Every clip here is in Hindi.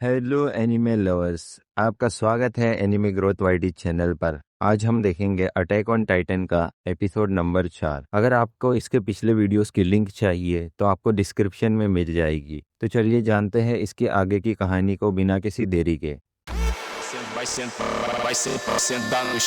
हेलो एनिमे लवर्स, आपका स्वागत है एनिमे ग्रोथ वाईडी चैनल पर। आज हम देखेंगे अटैक ऑन टाइटन का एपिसोड नंबर 4। अगर आपको इसके पिछले वीडियोस की लिंक चाहिए तो आपको डिस्क्रिप्शन में मिल जाएगी। तो चलिए जानते हैं इसकी आगे की कहानी को बिना किसी देरी के। Vai ser dano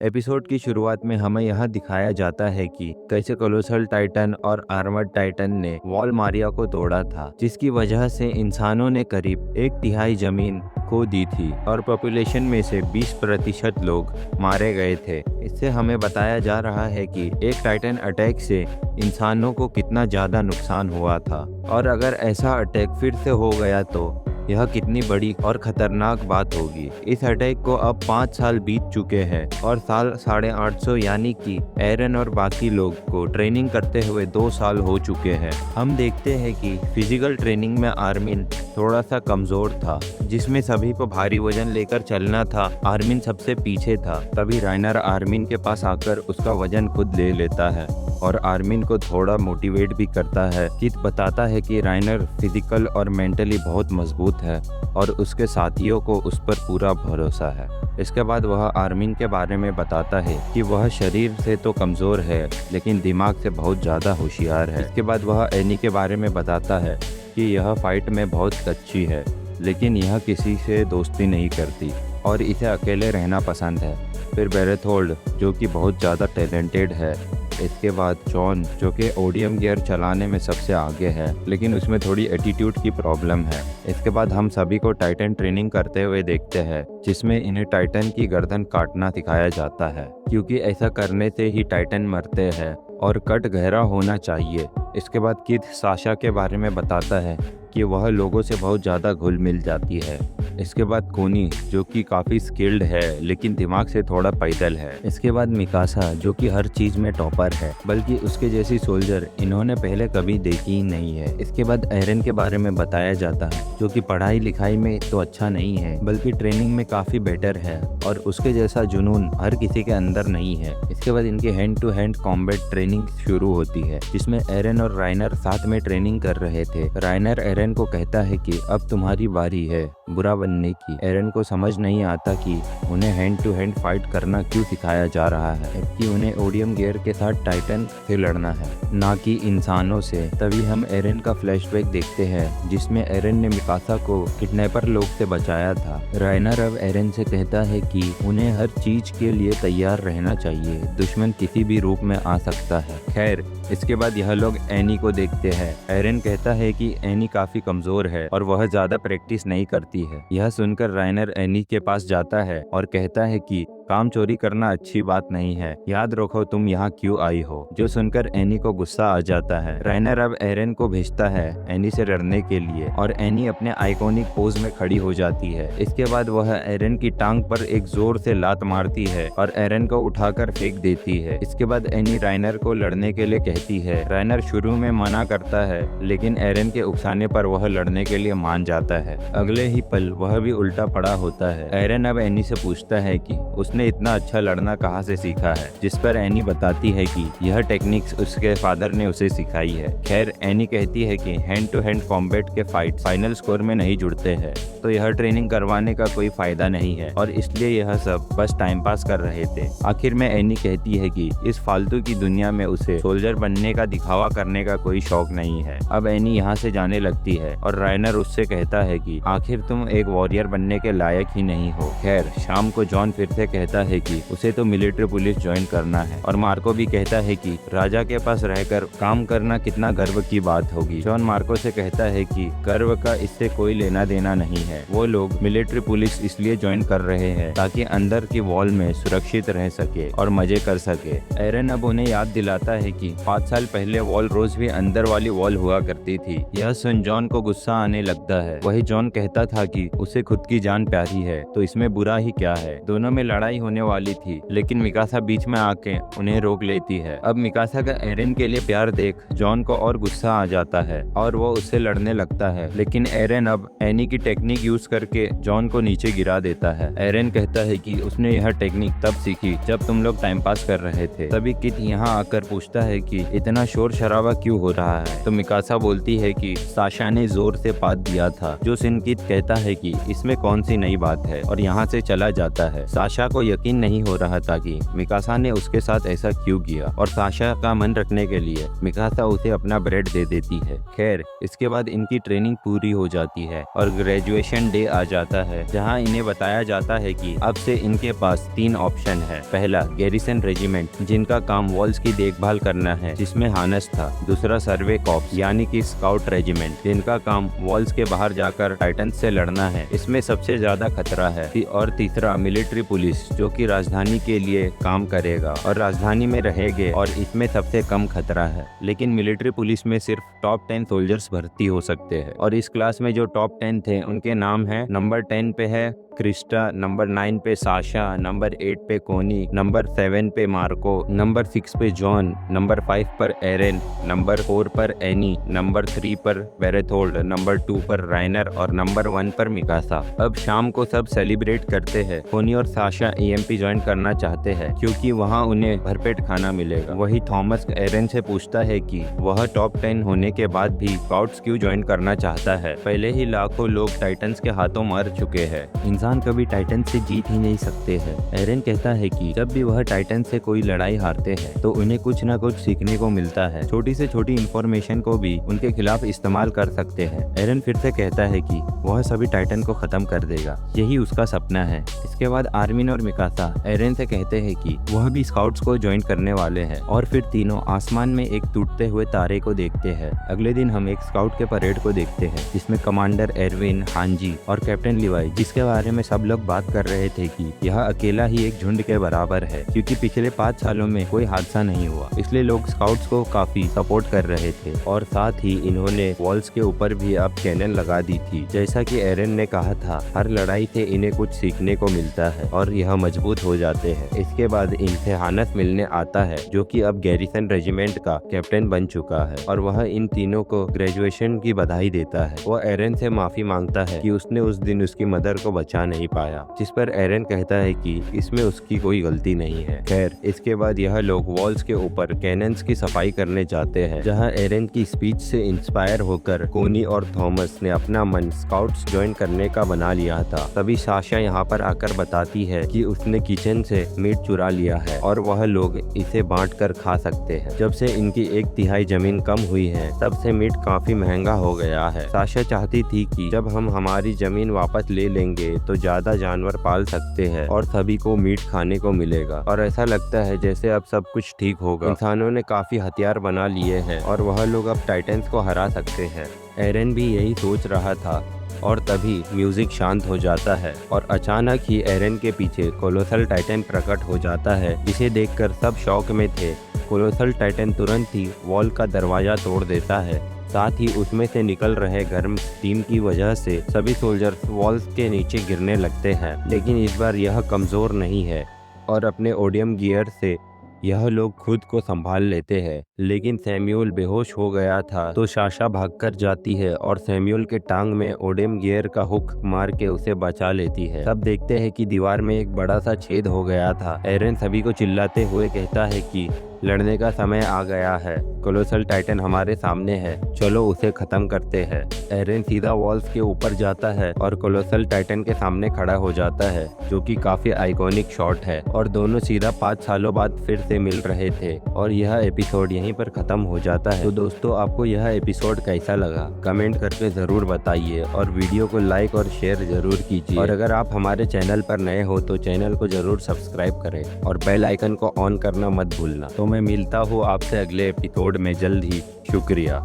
एपिसोड की शुरुआत में हमें यह दिखाया जाता है कि कैसे कोलोसल टाइटन और आर्मर्ड टाइटन ने वॉल मारिया को तोड़ा था, जिसकी वजह से इंसानों ने करीब 1/3 जमीन खो दी थी और पॉपुलेशन में से 20% लोग मारे गए थे। इससे हमें बताया जा रहा है कि एक टाइटन अटैक से इंसानों को कितना ज़्यादा नुकसान हुआ था, और अगर ऐसा अटैक फिर से हो गया तो यह कितनी बड़ी और खतरनाक बात होगी। इस अटैक को अब 5 साल बीत चुके हैं और साल 850 यानी कि एरन और बाकी लोग को ट्रेनिंग करते हुए 2 साल हो चुके हैं। हम देखते हैं कि फिजिकल ट्रेनिंग में आर्मिन थोड़ा सा कमजोर था, जिसमें सभी को भारी वजन लेकर चलना था। आर्मिन सबसे पीछे था। तभी राइनर आर्मिन के पास आकर उसका वजन खुद ले लेता है और आर्मिन को थोड़ा मोटिवेट भी करता है। किट बताता है कि राइनर फिजिकल और मेंटली बहुत मजबूत है और उसके साथियों को उस पर पूरा भरोसा है। इसके बाद वह आर्मिन के बारे में बताता है कि वह शरीर से तो कमज़ोर है लेकिन दिमाग से बहुत ज़्यादा होशियार है। इसके बाद वह एनी के बारे में बताता है कि यह फाइट में बहुत अच्छी है, लेकिन यह किसी से दोस्ती नहीं करती और इसे अकेले रहना पसंद है। फिर बेरेथोल्ड जो कि बहुत ज़्यादा टैलेंटेड है। इसके बाद जॉन जो कि ओडियम गियर चलाने में सबसे आगे है, लेकिन उसमें थोड़ी एटीट्यूड की प्रॉब्लम है। इसके बाद हम सभी को टाइटन ट्रेनिंग करते हुए देखते हैं, जिसमें इन्हें टाइटन की गर्दन काटना सिखाया जाता है, क्योंकि ऐसा करने से ही टाइटन मरते हैं और कट गहरा होना चाहिए। इसके बाद किड साशा के बारे में बताता है कि वह लोगों से बहुत ज़्यादा घुल मिल जाती है। इसके बाद कोनी जो कि काफ़ी स्किल्ड है लेकिन दिमाग से थोड़ा पैदल है। इसके बाद मिकासा जो कि हर चीज़ में टॉपर है, बल्कि उसके जैसी सोल्जर इन्होंने पहले कभी देखी ही नहीं है। इसके बाद एरन के बारे में बताया जाता है, जो कि पढ़ाई लिखाई में तो अच्छा नहीं है बल्कि ट्रेनिंग में काफ़ी बेटर है और उसके जैसा जुनून हर किसी के अंदर नहीं है। इसके बाद इनकी hand to hand combat training शुरू होती है, जिसमें एरन और राइनर साथ में ट्रेनिंग कर रहे थे। राइनर एरन को कहता है कि अब तुम्हारी बारी है बुरा बनने की। एरन को समझ नहीं आता कि उन्हें हैंड टू हैंड फाइट करना क्यों सिखाया जा रहा है, जबकि उन्हें ओडियम गियर के साथ टाइटन से लड़ना है, ना कि इंसानों से। तभी हम एरन का फ्लैशबैक देखते हैं, जिसमें एरन ने मिकासा को किडनैपर लोग से बचाया था। राइनर अब एरन से कहता है कि उन्हें हर चीज के लिए तैयार रहना चाहिए, दुश्मन किसी भी रूप में आ सकता है। खैर, इसके बाद यह लोग एनी को देखते हैं। एरन कहता है कि एनी काफी कमजोर है और वह ज्यादा प्रैक्टिस नहीं करती है। यह सुनकर राइनर एनी के पास जाता है और कहता है कि काम चोरी करना अच्छी बात नहीं है, याद रखो तुम यहाँ क्यों आई हो। जो सुनकर एनी को गुस्सा आ जाता है। राइनर अब एरन को भेजता है एनी से लड़ने के लिए और एनी अपने आइकॉनिक पोज में खड़ी हो जाती है। इसके बाद वह एरन की टांग पर एक जोर से लात मारती है और एरन को उठाकर फेंक देती है। इसके बाद एनी राइनर को लड़ने के लिए कहती है। राइनर शुरू में मना करता है, लेकिन एरन के उकसाने पर वह लड़ने के लिए मान जाता है। अगले ही पल वह भी उल्टा पड़ा होता है। एरन अब एनी से पूछता है कि उसने इतना अच्छा लड़ना कहाँ से सीखा है, जिस पर एनी बताती है कि यह टेक्निक्स उसके फादर ने उसे सिखाई है। खैर, एनी कहती है कि हैंड टू हैंड कॉम्बैट के फाइट फाइनल स्कोर में नहीं जुड़ते हैं, तो यह ट्रेनिंग करवाने का कोई फायदा नहीं है और इसलिए यह सब बस टाइम पास कर रहे थे। आखिर में एनी कहती है कि इस फालतू की दुनिया में उसे सोल्जर बनने का दिखावा करने का कोई शौक नहीं है। अब एनी यहाँ से जाने लगती है और राइनर उससे कहता है कि आखिर तुम एक वॉरियर बनने के लायक ही नहीं हो। खैर, शाम को जॉन फिर से कहता है कि उसे तो मिलिट्री पुलिस ज्वाइन करना है और मार्को भी कहता है कि राजा के पास रहकर काम करना कितना गर्व की बात होगी। जॉन मार्को से कहता है कि गर्व का इससे कोई लेना देना नहीं है, वो लोग मिलिट्री पुलिस इसलिए ज्वाइन कर रहे हैं ताकि अंदर की वॉल में सुरक्षित रह सके और मजे कर सके। एरन अब उन्हें याद दिलाता है कि 5 साल पहले वॉल रोज भी अंदर वाली वॉल हुआ करती थी। यह सुन जॉन को गुस्सा आने लगता है। वही जॉन कहता था कि उसे खुद की जान प्यारी है, तो इसमें बुरा ही क्या है। दोनों में लड़ाई लड़ाई होने वाली थी, लेकिन मिकासा बीच में आके उन्हें रोक लेती है। अब मिकासा का एरन के लिए प्यार देख जॉन को और गुस्सा आ जाता है और वो उससे लड़ने लगता है, लेकिन एरन अब एनी की टेक्निक यूज करके जॉन को नीचे गिरा देता है। एरन कहता है कि उसने यह टेक्निक तब सीखी जब तुम लोग टाइम पास कर रहे थे। तभी किट यहाँ आकर पूछता है कि इतना शोर शराबा क्यों हो रहा है। तो मिकासा बोलती है कि साशा ने जोर से पात दिया था, जो किट कहता है कि इसमें कौन सी नई बात है और यहाँ से चला जाता है। साशा को यकीन नहीं हो रहा था कि मिकासा ने उसके साथ ऐसा क्यों किया और साशा का मन रखने के लिए मिकासा उसे अपना ब्रेड दे देती है। खैर, इसके बाद इनकी ट्रेनिंग पूरी हो जाती है और ग्रेजुएशन डे आ जाता है, जहाँ इन्हें बताया जाता है कि अब से इनके पास 3 ऑप्शन है। पहला, गैरिसन रेजिमेंट, जिनका काम वॉल्स की देखभाल करना है, जिसमें हानस था। दूसरा, सर्वे कॉप्स यानी कि स्काउट रेजिमेंट, जिनका काम वॉल्स के बाहर जाकर टाइटन से लड़ना है, इसमें सबसे ज्यादा खतरा है। और तीसरा, मिलिट्री पुलिस, जो कि राजधानी के लिए काम करेगा और राजधानी में रहेंगे और इसमें सबसे कम खतरा है। लेकिन मिलिट्री पुलिस में सिर्फ टॉप 10 सोल्जर्स भर्ती हो सकते हैं और इस क्लास में जो टॉप 10 थे उनके नाम है, नंबर 10 पे है क्रिस्टा, नंबर 9 पे साशा, नंबर 8 पे कोनी, नंबर 7 पे मार्को, नंबर 6 पे जॉन, नंबर 5 पर एरन, नंबर 4 पर एनी, नंबर 3 पर बेरेथोल्ड, नंबर 2 पर राइनर और नंबर 1 पर मिकासा। अब शाम को सब सेलिब्रेट करते हैं। कोनी और साशा EMP ज्वाइन करना चाहते हैं क्योंकि वहाँ उन्हें भरपेट खाना मिलेगा। वही थॉमस एरन से पूछता है कि वह टॉप 10 होने के बाद भी स्काउट्स क्यों ज्वाइन करना चाहता है। पहले ही लाखों लोग टाइटन्स के हाथों मर चुके हैं, इंसान कभी टाइटन से जीत ही नहीं सकते हैं। एरन कहता है कि जब भी वह टाइटन से कोई लड़ाई हारते हैं तो उन्हें कुछ न कुछ सीखने को मिलता है। छोटी से छोटी इंफॉर्मेशन को भी उनके खिलाफ इस्तेमाल कर सकते हैं। एरन फिर से कहता है कि वह सभी टाइटन को खत्म कर देगा, यही उसका सपना है। इसके बाद आर्मिन और मिकासा एरन से कहते हैं कि वह भी स्काउट्स को ज्वाइन करने वाले हैं और फिर तीनों आसमान में एक टूटते हुए तारे को देखते हैं। अगले दिन हम एक स्काउट के परेड को देखते हैं, जिसमें कमांडर एरविन, हांजी और कैप्टन लिवाई, जिसके बारे में सब लोग बात कर रहे थे कि यह अकेला ही एक झुंड के बराबर है, क्योंकि पिछले 5 सालों में कोई हादसा नहीं हुआ, इसलिए लोग स्काउट्स को काफी सपोर्ट कर रहे थे। और साथ ही इन्होंने वॉल्स के ऊपर भी अब कैनन लगा दी थी। जैसा कि एरन ने कहा था, हर लड़ाई से इन्हें कुछ सीखने को मिलता है और यह मजबूत हो जाते हैं। इसके बाद इनसे हानस मिलने आता है, जो कि अब गैरिसन रेजिमेंट का कैप्टन बन चुका है और वह इन तीनों को ग्रेजुएशन की बधाई देता है। वो एरन से माफी मांगता है कि उसने उस दिन उसकी मदर को बचा नहीं पाया, जिस पर एरन कहता है कि इसमें उसकी कोई गलती नहीं है। खैर, इसके बाद यह लोग वॉल्स के ऊपर कैनन्स की सफाई करने जाते हैं, जहां एरन की स्पीच से इंस्पायर होकर कोनी और थॉमस ने अपना मन स्काउट्स ज्वाइन करने का बना लिया था। तभी साशा यहाँ पर आकर बताती है कि उसने किचन से मीट चुरा लिया है और वह लोग इसे बांट कर खा सकते हैं। जब से इनकी 1/3 जमीन कम हुई है, तब से मीट काफी महंगा हो गया है। साशा चाहती थी कि जब हम हमारी जमीन वापस ले लेंगे तो ज्यादा जानवर पाल सकते हैं और सभी को मीट खाने को मिलेगा। और ऐसा लगता है जैसे अब सब कुछ ठीक होगा। इंसानों ने काफी हथियार बना लिए हैं और वह लोग अब टाइटन्स को हरा सकते हैं। एरन भी यही सोच रहा था और तभी म्यूजिक शांत हो जाता है और अचानक ही एरन के पीछे कोलोसल टाइटन प्रकट हो जाता है, जिसे देखकर सब शौक में थे। कोलोसल टाइटन तुरंत ही वॉल का दरवाजा तोड़ देता है, साथ ही उसमें से निकल रहे गर्म स्टीम की वजह से सभी सोल्जर्स वॉल्स के नीचे गिरने लगते हैं। लेकिन इस बार यह कमजोर नहीं है और अपने ओडियम गियर से यह लोग खुद को संभाल लेते हैं। लेकिन सैम्यूल बेहोश हो गया था, तो साशा भागकर जाती है और सैम्यूल के टांग में ओडियम गियर का हुक मार के उसे बचा लेती है। तब देखते हैं कि दीवार में एक बड़ा सा छेद हो गया था। एरन सभी को चिल्लाते हुए कहता है कि लड़ने का समय आ गया है, कोलोसल टाइटन हमारे सामने है, चलो उसे खत्म करते हैं। एरन सीधा वॉल्स के ऊपर जाता है और कोलोसल टाइटन के सामने खड़ा हो जाता है, जो कि काफी आइकॉनिक शॉट है और दोनों सीधा 5 सालों बाद फिर से मिल रहे थे और यह एपिसोड यहीं पर खत्म हो जाता है। तो दोस्तों, आपको यह एपिसोड कैसा लगा कमेंट करके जरूर बताइए और वीडियो को लाइक और शेयर जरूर कीजिए। और अगर आप हमारे चैनल पर नए हो तो चैनल को जरूर सब्सक्राइब करें और बेल आइकन को ऑन करना मत भूलना। तो मैं मिलता हूँ आपसे अगले एपिसोड में जल्द ही। शुक्रिया।